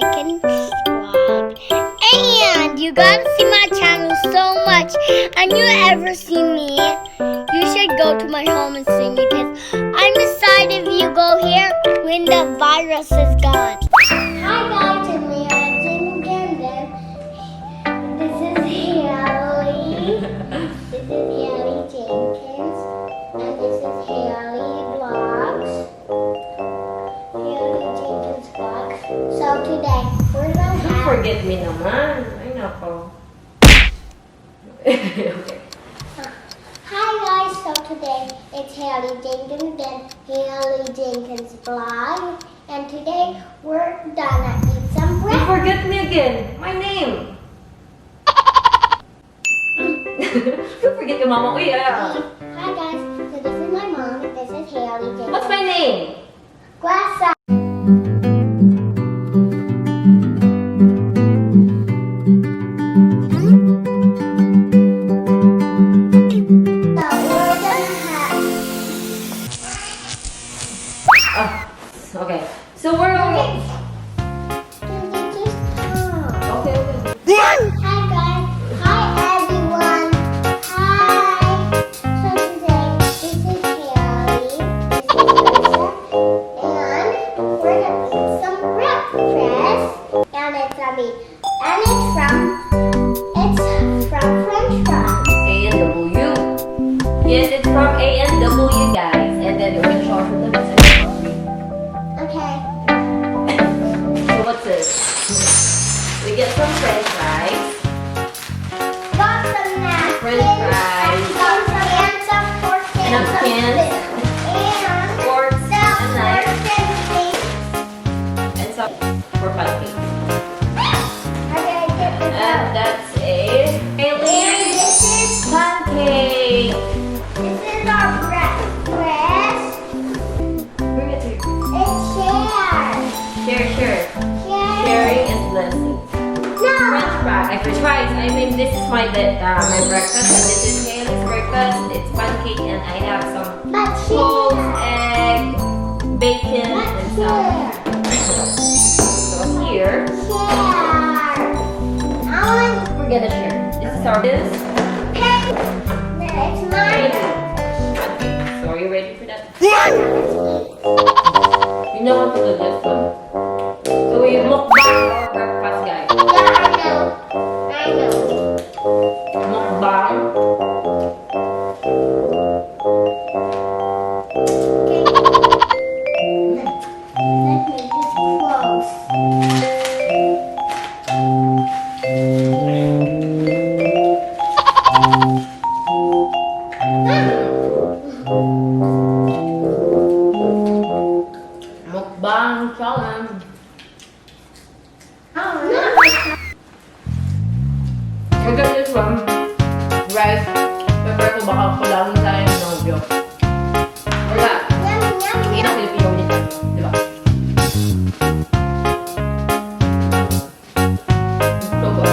like, and subscribe. And you gotta see my channel so much. And you ever see me, you should go to my home and see me because I'm excited if you go here when the virus is gone. Hi guys, it's me, again. This is Haley. This is Haley Jenkins. And this is Haley Vlogs. Haley Jenkins Vlogs. So today, we're gonna have... Don't forget me naman. Ay, nako. Okay. Hi guys, so today it's Haley Jenkins and Haley Jenkins Vlog. And today, we're gonna eat some Don't breakfast. forget me again. My name. Don't forget your mama. Oh yeah. Hi guys, so this is my mom. This is Haley Jenkins. What's my name? Grassa. Okay. So we're okay. Hi guys. Hi everyone. Hi. So today, this is Haley. This is Grassa. And we're gonna eat some breakfast. And it's gonna be, and it's from French fries. A&W. Yes, it's from A&W, guys. And then we're gonna show for the message. Okay. So what's this? We get some French fries. Got some napkins. French fries. Got some and some forks and some Napkins. spoons. And Forks some and knives. forks and things. And some for pancakes. Okay, get this And out. that's a And Haley pancake. this is our breakfast. Bring it to you. It's share. Share. Share. Sharing is blessing. No. French fries. I mean, this is my breakfast, and this is Haley's breakfast. It's pancake, and I have some But toast, share. egg, bacon, But and some. share. So here, Share. I want we're gonna share. This is our this. cake. It's mine. So are you ready for that? You know how to do this one. So we mukbang our breakfast, guys. Yeah, I know. Mukbang. Let me just close. Mukbang challenge. We're gonna do this one. Rice. Pepper ko baka palaging tayo ng nobyo. Wala. Hindi na Filipino ulit. Diba? Ito ba?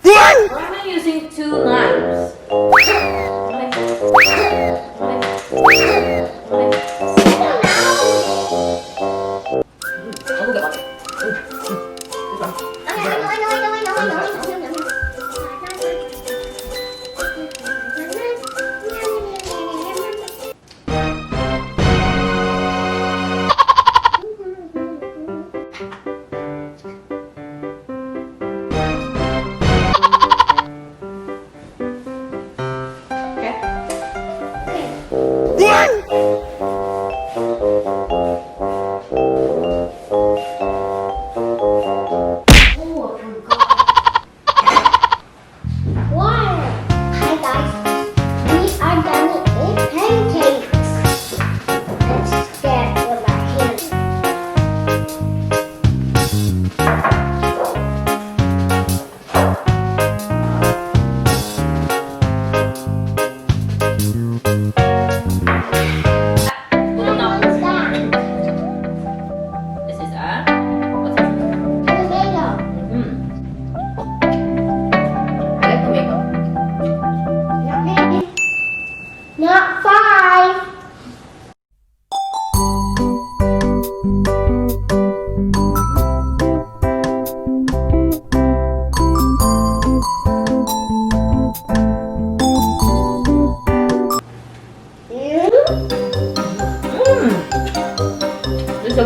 Why am I using two knives?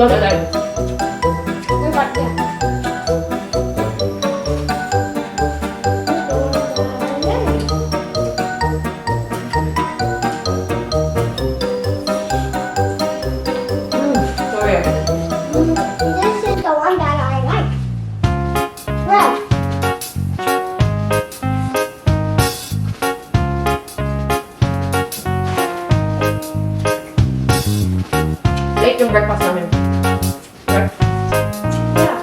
Don't alive. What about that? Sorry. This is the one that I like. Red. Late yung breakfast namin. Right? Yeah.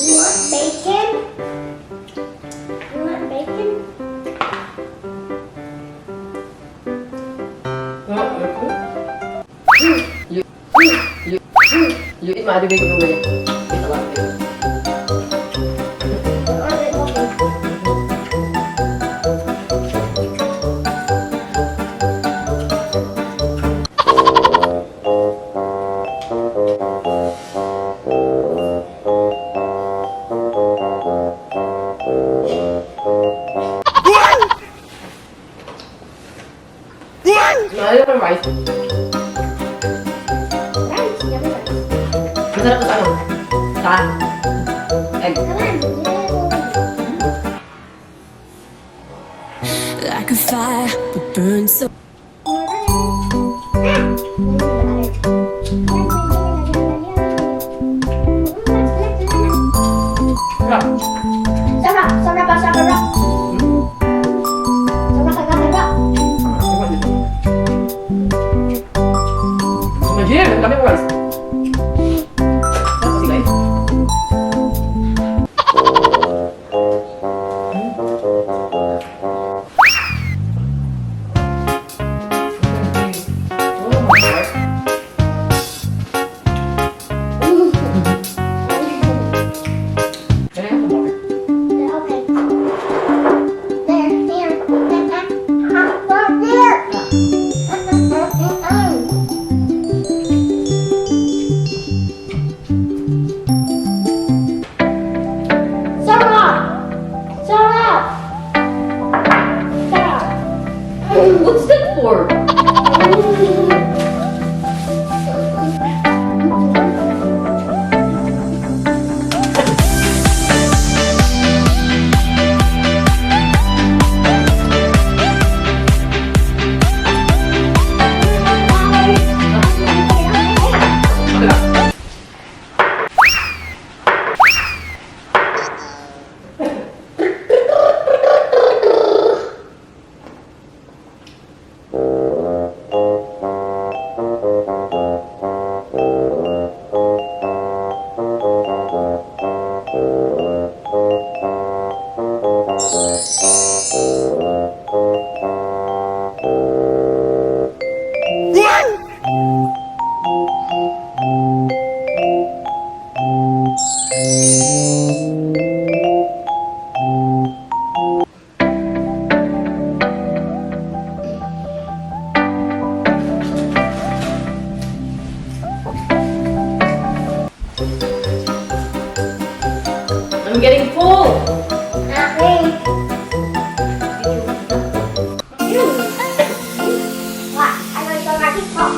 You want bacon? You want bacon? You eat my other bacon over there. Eat a lot of bacon. Or is it okay? Ano yung rice? Rice, yummy rice. Masarap sa ano? Sa egg. Come on, Like a fire that burns so Sarap. Sarap, sarap, sarap, sarap. Sarap, sarap, sarap. Imagine, ang dami ng rice. Sarap kasi guys. Okay. There, here. Sarap! Sarap! Sarap! What's that for? I'm getting full. Okay. What? I want to go back to pop.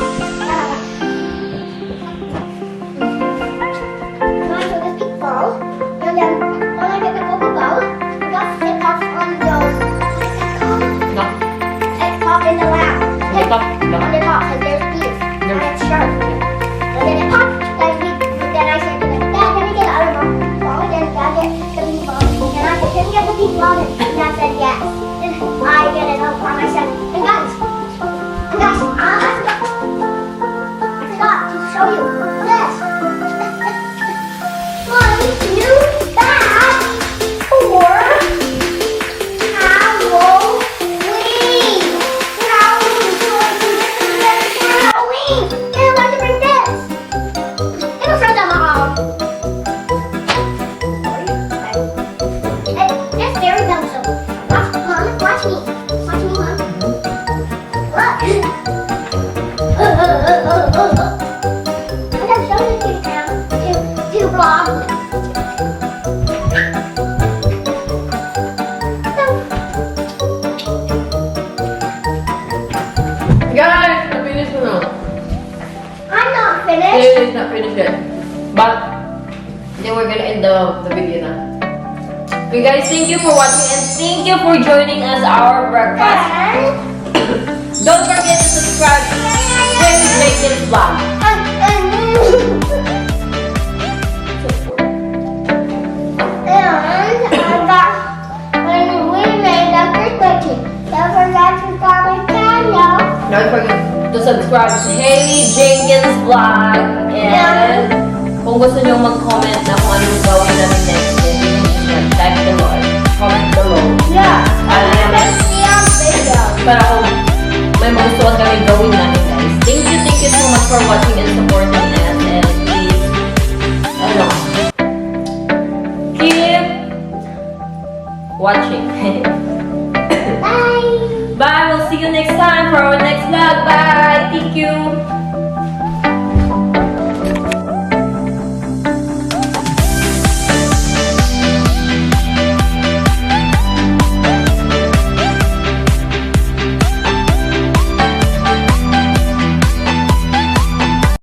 So I took a big bowl, and then when I get the cocoa bowl, I got it off on those. No. It's pop in the lap. On the top. No. On the top, and there's these. And it's sharp. And then it popped. And then I said to them, Dad, can I get the other ball? And then Dad get the pink ball. And I said, can you get the pink ball? And Dad said yes. And I get it up on my son. And guys, I forgot to show you this. 1, 2, back, 4, Halloween. Halloween. So I can get together for Halloween. And I like to bring Guys, na-finish ko na. I'm not finished. It's not finished yet. But, then we're gonna end the video na. Okay guys, thank you for watching and thank you for joining us our breakfast. Don't forget to subscribe to Jenkins Vlog. Don't forget to subscribe to Haley Jenkins Vlog. And kung gusto nyo mag-comment na kung anong gawin namin next, then type below. Comment below. Para kung may mga gusto kami gawin namin guys. Thank you so much for watching and supporting us. And please, keep watching. Bye. Bye. We'll see you next time for our next vlog. Bye.